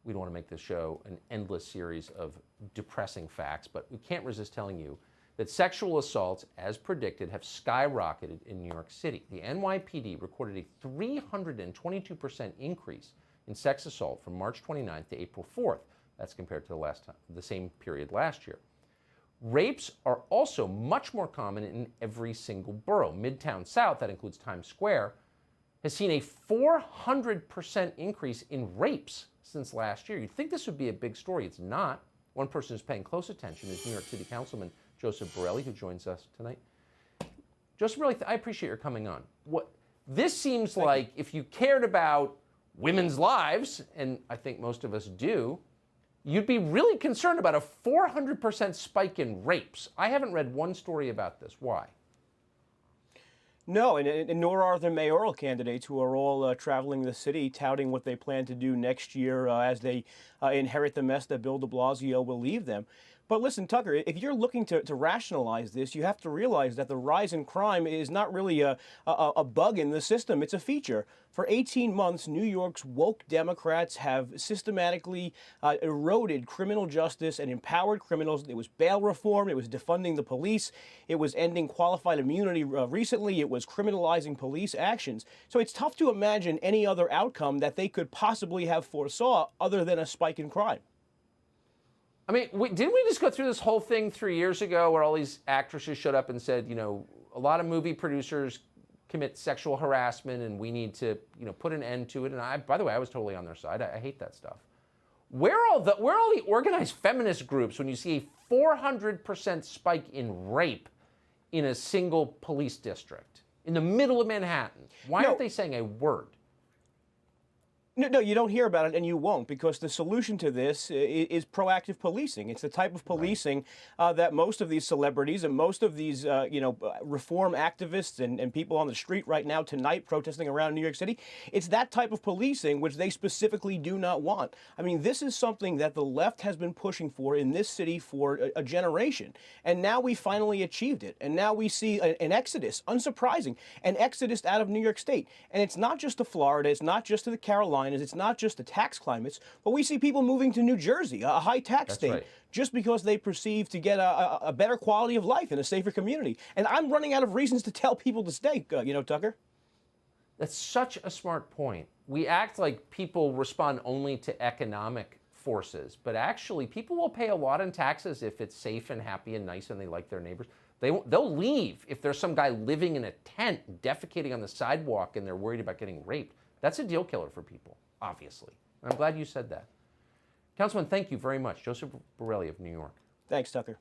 we don't want to make this show an endless series of depressing facts, but we can't resist telling you that sexual assaults, as predicted, have skyrocketed in New York City. The NYPD recorded a 322% increase in sex assault from March 29th to April 4th. That's compared to the same period last year. Rapes are also much more common in every single borough. Midtown South, that includes Times Square, has seen a 400% increase in rapes since last year. You'd think this would be a big story. It's not. One person who's paying close attention is New York City Councilman Joseph Borelli, who joins us tonight. Joseph Borelli, I appreciate your coming on. This seems like if you cared about women's lives, and I think most of us do, you'd be really concerned about a 400% spike in rapes. I haven't read one story about this. Why? No, and nor are the mayoral candidates, who are all traveling the city touting what they plan to do next year as they inherit the mess that Bill de Blasio will leave them. But listen, Tucker, if you're looking to rationalize this, you have to realize that the rise in crime is not really a bug in the system. It's a feature. For 18 months, New York's woke Democrats have systematically eroded criminal justice and empowered criminals. It was bail reform. It was defunding the police. It was ending qualified immunity recently. It was criminalizing police actions. So it's tough to imagine any other outcome that they could possibly have foresaw other than a spike in crime. I mean, didn't we just go through this whole thing 3 years ago where all these actresses showed up and said, you know, a lot of movie producers commit sexual harassment and we need to, you know, put an end to it. And by the way, I was totally on their side. I hate that stuff. Where are all the organized feminist groups when you see a 400% spike in rape in a single police district in the middle of Manhattan? Why aren't they saying a word? No, you don't hear about it, and you won't, because the solution to this is proactive policing. It's the type of policing that most of these celebrities and most of these, reform activists and people on the street right now tonight protesting around New York City, it's that type of policing which they specifically do not want. I mean, this is something that the left has been pushing for in this city for a generation, and now we finally achieved it. And now we see an exodus, unsurprising, an exodus out of New York State. And it's not just to Florida, it's not just to the Carolinas, it's not just the tax climates, but we see people moving to New Jersey, a high tax state, just because they perceive to get a better quality of life in a safer community. And I'm running out of reasons to tell people to stay, Tucker. That's such a smart point. We act like people respond only to economic forces, but actually people will pay a lot in taxes if it's safe and happy and nice and they like their neighbors. They'll leave if there's some guy living in a tent defecating on the sidewalk and they're worried about getting raped. That's a deal killer for people, obviously. And I'm glad you said that. Councilman, thank you very much. Joseph Borelli of New York. Thanks, Tucker.